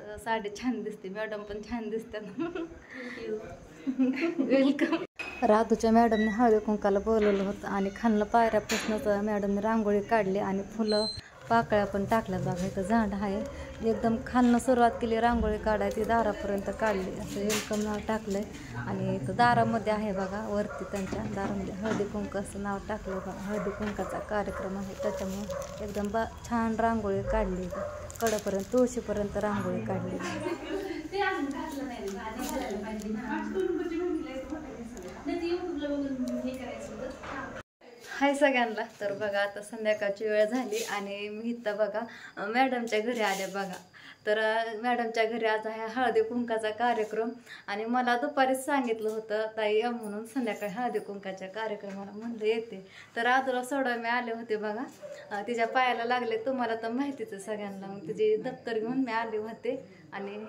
तर साडी छान दिसते, मॅडम पण छान दिसतात. वेलकम. राधूच्या मॅडमने हळदी कुंकाला बोलवलं होतं आणि खाल्लं पायऱ्यापासूनच मॅडमने रांगोळी काढली आणि फुलं पाकळ्या पण टाकल्या. बघा इथं झाड आहे, एकदम खालनं सुरुवात केली रांगोळी काढायची, दारापर्यंत काढली. असं वेलकम नाव टाकलंय आणि इथं दारामध्ये आहे बघा, वरती त्यांच्या दारामध्ये हळदी कुंक असं नाव टाकलं बघा. हळदी कुंकाचा कार्यक्रम आहे त्याच्यामुळे एकदम छान रांगोळी काढली. कडेपर्यंत तुळशीपर्यंत रांगोळी काढली. हाय सगळ्यांना. तर बघा आता संध्याकाळची वेळ झाली आणि मी इथं बघा मॅडमच्या घरी आले बघा. तर मॅडमच्या घरी आज आहे हळदी कुंकाचा कार्यक्रम आणि मला दुपारीच सांगितलं होतं ताई या म्हणून संध्याकाळी हळदी कुंकाच्या कार्यक्रमाला. म्हणलं येते. तर आजूला सोडवा मी आले होते बघा, तिच्या पायाला लागले, तुम्हाला तर माहितीच आहे सगळ्यांना. मग तिचे दप्तर घेऊन मी आले होते आणि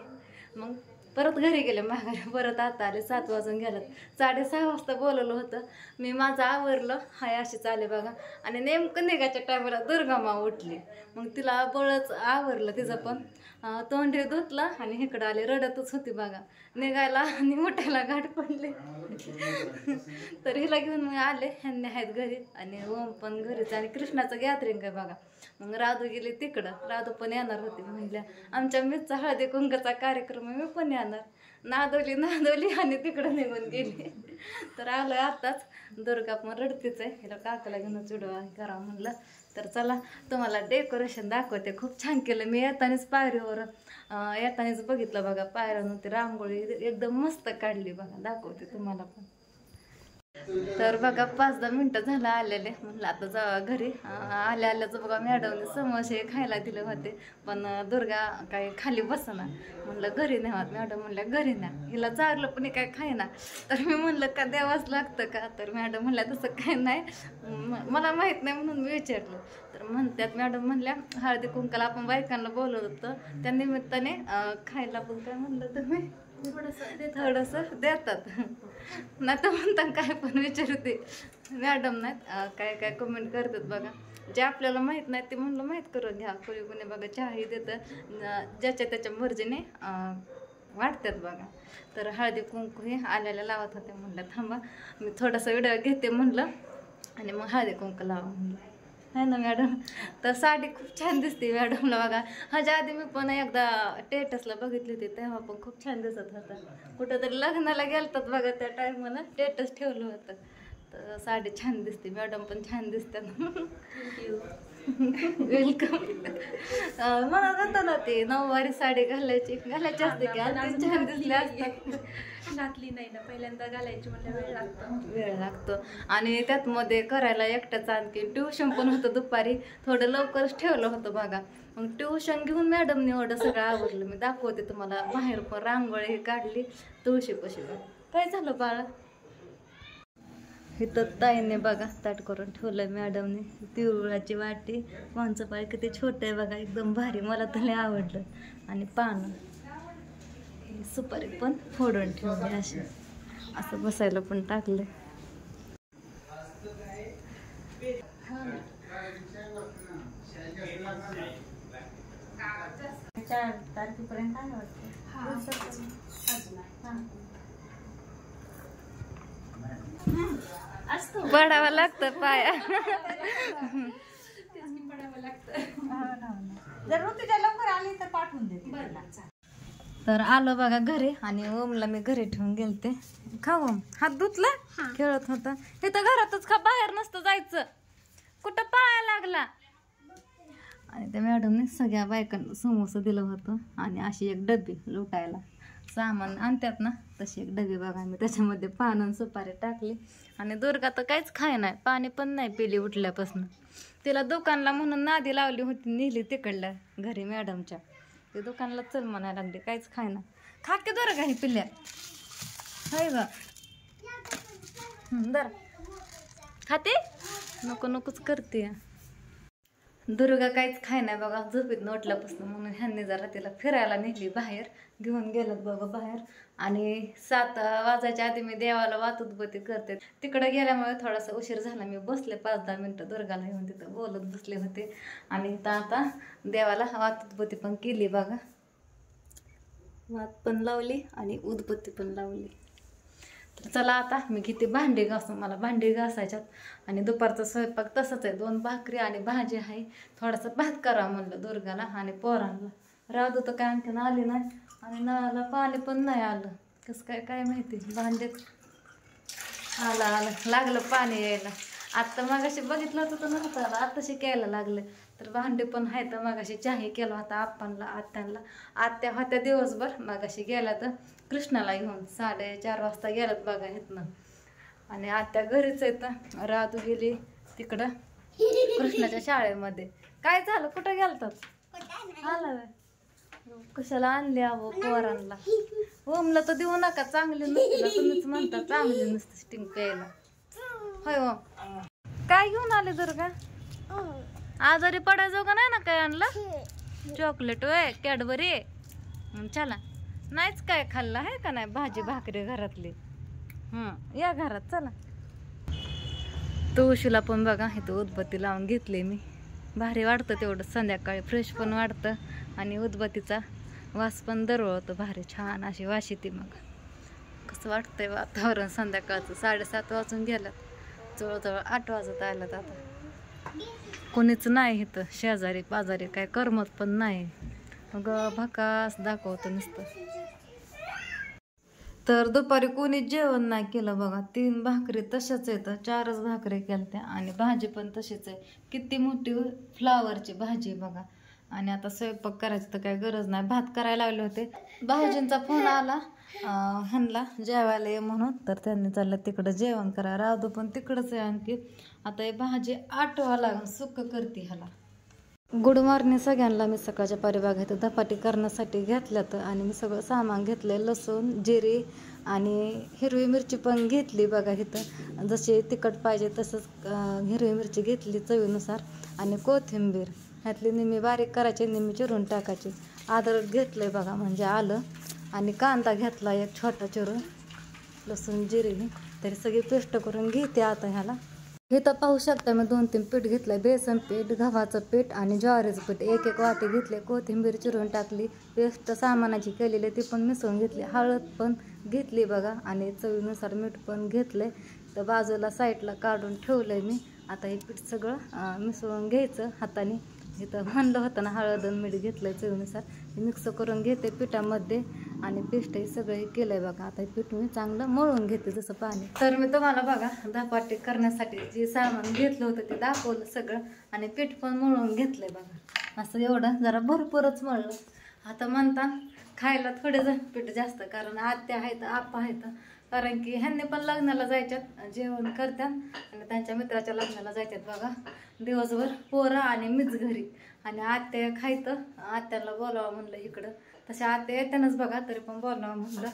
मग परत घरी गेले माघारी. परत आता आले, 7 वाजून गेलं. 6:30 वाजता बोलवलं होतं मी, माझं आवरलं. हाय अशी चाले बघा. आणि नेमकं निघायच्या टायमाला दुर्गामा उठली. मग तिला बळच आवरलं तिचं पण, तोंडी धुतलं आणि इकडं आले. रडतच होती बघा. निघायला आणि उठायला गाठ पडले. तर हिला घेऊन मग आले. ह्यांनी आहेत घरी आणि ओम पण घरीच आणि कृष्णाचं गॅदरिंग आहे बघा. मग राधू गेली तिकडं. राधू पण येणार होती. म्हणल्या आमच्या मिरचा हळदी कुंकाचा कार्यक्रम आहे, मी पण येणार. नादवली आणि तिकडं निघून गेली. तर आलं आताच. दुर्गा पण रडतीच आहे, हिला काकाला घेऊन चुडवा करा म्हणलं. तर चला तुम्हाला डेकोरेशन दाखवते. खूप छान केलं मी. येतानाच पायरीवर येतानाच बघितलं बघा, पायऱ्यांवरती रांगोळी एकदम मस्त काढली बघा. दाखवते तुम्हाला पण. तर बघा 5-10 मिनटं झालं आलेले. म्हटलं आता जावा घरी. आल्याचं बघा मॅडमने समोसे खायला दिले होते, पण दुर्गा काही खाली बसना. म्हणलं घरी न्यावात. मॅडम म्हणल्या घरी न्या. हिला चारलं पण काय खायना. तर मी म्हणलं का द्यावाच लागतं का. तर मॅडम म्हणल्या तसं काय नाही, मला माहीत नाही म्हणून मी विचारलं. तर म्हणतात मॅडम म्हणल्या हळदी कुंकाला आपण बायकांना बोलवलं होतं, त्या निमित्ताने खायला पण काय म्हणलं तुम्ही थोडंसं देतात. नाही तर म्हणता काय पण विचारते मॅडम. नाहीत काय काय कमेंट करतात बघा. जे आपल्याला माहीत नाही ते म्हणलं माहीत करून घ्या. कोणी बघा चहाही देतं, ज्याच्या त्याच्या मर्जीने वाटतात बघा. तर हळदी कुंकू हे आल्याला लावत होते. म्हणलं थांबा मी थोडासा व्हिडिओ घेते म्हणलं आणि मग हळदी कुंकू लावा म्हणलं. आहे ना मॅडम. तर साडी खूप छान दिसते मॅडमला बघा. ह्याच्या आधी मी पण एकदा स्टेटसला बघितली होती, तेव्हा पण खूप छान दिसत होतं. कुठंतरी लग्नाला गेलतात बघा त्या टायमाला स्टेटस ठेवलं होतं. तर साडी छान दिसते, मॅडम पण छान दिसतात. वेलकम. मला जातं ना ते नऊवारी साडी घालायची असते की छान दिसले असतात. घातली नाही ना, पहिल्यांदा घालायची म्हणजे वेळ लागतो आणि त्यात मध्ये करायला एकटाच. आणखी ट्युशन पण होतं दुपारी, थोडं लवकरच ठेवलं होतं बघा. मग ट्युशन घेऊन मॅडमने एवढं सगळं आवरलं. मी दाखवते तुम्हाला. बाहेर पण रांगोळी काढली तुळशीपाशी. काय झालं बाळा. इथं ताईने बघा ताट करून ठेवलं मॅडमने. तिळगुळाची वाटी, पानचं पाय किती छोटं आहे बघा, एकदम भारी. मला तर लय आवडलं. आणि पानं, सुपारी पण फोडून ठेवली अशी. असं बसायला पण टाकलं. 4 तारखेपर्यंत आहे वाटतं. पडावं लागतं पाया. जर तुझ्या लवकर आली तर पाठवून दे. तर आलो बघा घरी आणि ओमला मी घरी ठेवून गेलते. खाऊ हात धुतला, खेळत होता. हे तर घरातच खा, बाहेर नसतं जायचं. कुठं पाया लागला. आणि त्या मॅडमने सगळ्या बायकांना समोसा दिलं होतं आणि अशी एक डबी लुटायला सामान आणतात ना, तशी एक डबी बघा. मी त्याच्यामध्ये पान सुपारी टाकली आणि दुर्गा तर काहीच खाय नाही, पाणी पण नाही पिली उठल्यापासून. तिला दुकानला म्हणून नादी लावली होती, नेली तिकडल्या घरी मॅडमच्या. ते दुकानला चल म्हणायला लागली, काहीच खाय ना. खा की दुर्गा ही पिल्ल्या. होय ग दर खाते. नको नकोच करते. दुर्गा काहीच खाय नाही बघा झोपेत नोटल्यापासून. म्हणून ह्यांनी जरा तिला फिरायला नेली बाहेर, घेऊन गेलं बघा बाहेर. आणि 7 वाजायच्या आधी मी देवाला वातुदबत्ती करते. तिकडे गेल्यामुळे थोडासा उशीर झाला. मी बसले 5-10 मिनटं दुर्गाला येऊन तिथं बोलत बसले होते. आणि आता देवाला वातुदबत्ती पण केली बघा. वात पण लावली आणि उदबत्ती पण लावली. तर चला आता मी किती भांडी घासून, मला भांडी घासायच्यात. आणि दुपारचा स्वयंपाक तसंच आहे, 2 भाकरी आणि भाजी आहे. थोडासा भात करा म्हणलं दुर्गाला आणि पोरांना. राहू तर काय आणखीन आली नाही आणि नळाला पाणी पण नाही आलं. कसं काय काय माहिती. भांडेच आलं लागलं पाणी यायला. आत्ता मगाशी बघितलं होतं तर नव्हतं आलं, आत्ताशी यायला लागलं. तर भांडे पण आहेत. मगाशी चहाही केला होता आप्पांना आत्यांना. आत्या होत्या दिवसभर, मगाशी गेल्या तर कृष्णाला घेऊन 4:30 वाजता गेल्यात बघा इथनं. आणि आत्या घरीच आहेत. राधू गेली तिकडं कृष्णाच्या शाळेमध्ये. काय झालं, कुठं गेलतात? आला कशाला आणले अहो पोरांना? ओमला तर देऊ नका, चांगली नसते. तुम्हीच म्हणता चांगली नसते स्टिंग प्यायला. होय हो. काय घेऊन आले दुर्गा? आजारी पडायचो का नाही ना काय आणलं? चॉकलेट वय, कॅडबरी. चला, नाहीच काय खाल्लं आहे का नाही? भाजी भाकरी घरातली. या घरात चला. तुळशीला पण बघा इथं उदबत्ती लावून घेतली मी. भारी वाटतं तेवढं संध्याकाळी, फ्रेश पण वाटतं आणि उदबत्तीचा वास पण दरवळतो भारी, छान अशी वास येते. मग कसं वाटतंय वातावरण संध्याकाळचं. 7:30 वाजून गेल्यात, जवळजवळ 8 वाजत आल्यात. आता कोणीच नाही इथं, शेजारी पाजारी काय करमत पण नाही. मग भकास दाखवतं नुसतं. तर दुपारी कोणीच जेवण नाही केलं बघा. 3 भाकरी तशाच येतं, 4च भाकरी केल्या आणि भाजी पण तशीच आहे. किती मोठी फ्लावरची भाजी बघा. आणि आता स्वयंपाक करायची तर काही गरज नाही, भात करायला लागले होते. भाऊजींचा फोन आला ह्यांना जेवायला ये म्हणून. तर त्यांनी चाललं तिकडं जेवण करा. राधू पण तिकडंच आहे आणखी. आता हे भाजी आटवा लागून सुक्क करते ह्याला. गुड मॉर्निंग सगळ्यांना. मी सकाळच्या पारीबाग इथं धपाटी करण्यासाठी घेतल्यात आणि मी सगळं सामान घेतलंय. लसूण, जिरे आणि हिरवी मिरची पण घेतली बघा इथं. जशी तिखट पाहिजे तसंच हिरवी मिरची घेतली चवीनुसार. आणि कोथिंबीर ह्यातली निम्मी बारीक करायची, निम्मी चिरून टाकायची. अद्रक घेतलंय बघा म्हणजे आलं. आणि कांदा घेतला एक छोटा चिरून. लसूण जिरे तरी सगळी पेस्ट करून घेते आता ह्याला. इथं पाहू शकता मी 2-3 पीठ घेतलंय. बेसन पीठ, गव्हाचं पीठ आणि ज्वारीचं पीठ. 1-1 वाटी घेतले. कोथिंबीर चिरून टाकली. पेस्ट सामानाची केलेली ती पण मिसळून घेतली. हळद पण घेतली बघा आणि चवीनुसार मीठ पण घेतलंय. तर बाजूला साईडला काढून ठेवलंय मी. आता हे पीठ सगळं मिसळून घ्यायचं हाताने. इथं म्हणलं होतं ना हळद आणि मीठ घेतलंय चवीनुसार. हे मिक्स करून घेते पिठामध्ये आणि पेस्ट हे सगळं केलंय बघा. आता हे पीठ मी चांगलं मळून घेते जसं पाणी. तर मी तुम्हाला बघा धपाटी करण्यासाठी जे सामान घेतलं होतं ते दाखवलं सगळं. आणि पीठ पण मळून घेतलंय बघा. असं एवढं जरा भरपूरच मळलं. आता म्हणता खायला थोडे जण पीठ जास्त, कारण आत्या आहेत आप्पा आहेत. कारण की ह्यांनी पण लग्नाला जायच्यात, जेवण करतात आणि त्यांच्या मित्राच्या लग्नाला जायच्यात बघा. दिवसभर पोरं आणि मीच घरी. आणि आत्या खायचं, आत्याला बोलावं म्हणलं इकडं. तशा आत्या येतानाच बघा, तरी पण बोलावं म्हणलं.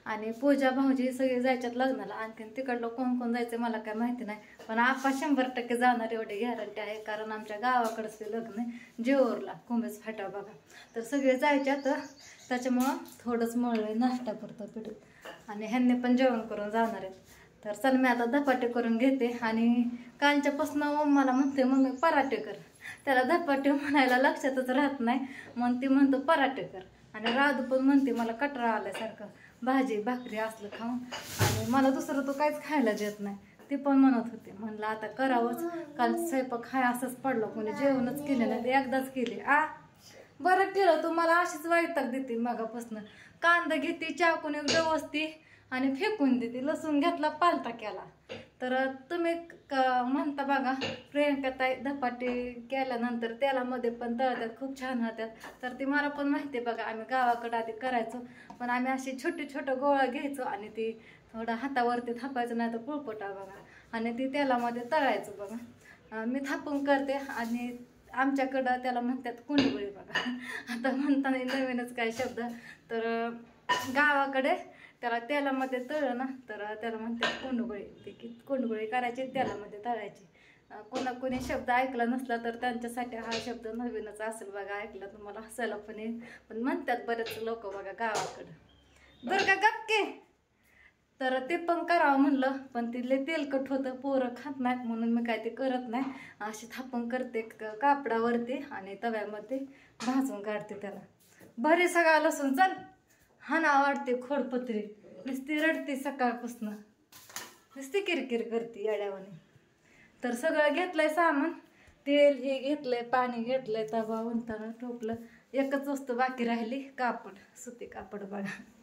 आणि पूजा भाऊजी सगळे जायच्यात लग्नाला. आणखीन तिकडलं कोण कोण जायचं मला काय माहिती नाही, पण आप्पा 100% जाणार एवढी गॅरंटी आहे. कारण आमच्या गावाकडंच ते लग्न आहे, जेऊरला कुंभेच फाटा बघा. तर सगळे जायच्यात, त्याच्यामुळं थोडंच मळलंय नाश्ता करतो पीठ. आणि ह्यांनी पण जेवण करून जाणार आहेत. तर चल मी आता धपाटे करून घेते. आणि कालच्यापासून मला म्हणते मम्मी पराठे कर. त्याला धपाटे म्हणायला लक्षातच राहत नाही, मग ती म्हणतो पराठे कर. आणि राधू पण म्हणते मला कटरा आल्यासारखं भाजी भाकरी असलं खाऊन. आणि मला दुसरं तो काहीच खायला देत नाही, ती पण म्हणत होते. म्हणलं आता करावंच. काल स्वयंपाक खाय असंच पडलं, कोणी जेवणच केलं नाही. ते एकदाच केले. बरं केलं, तू मला अशीच वैताग देते मगापासून. कांदा घेते चाकून एक व्यवस्थित आणि फेकून देते. लसूण घेतला पालता केला. तर तुम्ही म्हणता बघा प्रियंका ताई धपाटे केल्यानंतर तेलामध्ये पण तळतात, खूप छान होतात. तर ती मला पण माहिती आहे बघा. आम्ही गावाकडे आधी करायचो, पण आम्ही अशी छोटे गोळा घ्यायचो आणि ती थोडं हातावरती थापायचं, नाही तर पुळपटा बघा, आणि ती तेलामध्ये तळायचं बघा. मी थापून करते आणि आमच्याकडं त्याला म्हणतात कुंडगुळी बघा. आता म्हणताना नवीनच काय शब्द. तर गावाकडे त्याला तेलामध्ये तळलं ना तर त्याला म्हणतात कोंडगुळी. ते की कोंडगुळी करायची तेलामध्ये तळायची. कोणी शब्द ऐकला नसला तर त्यांच्यासाठी हा शब्द नवीनच असेल बघा. ऐकला तुम्हाला हसायला पण येईल, पण म्हणतात बरेच लोक बघा गावाकडं. बरं का गप्के. तर ते पण करावं म्हणलं, पण तिथले तेलकट होतं, पोरं खात नाहीत म्हणून मी काय ते करत नाही. अशी थापून करते कापडावरती आणि तव्यामध्ये भाजून काढते त्याला. बरे सगळा लसूण चल हा ना वाटते खोडपत्री नुसती रडते सकाळपासून नुसती किरकिर करते येड्यावाने. तर सगळं घेतलंय सामान, तेल हे घेतलंय, पाणी घेतलंय, तवा उंताना ठोकलं. एकच वस्तू बाकी राहिली, कापड, सुती कापड बघा.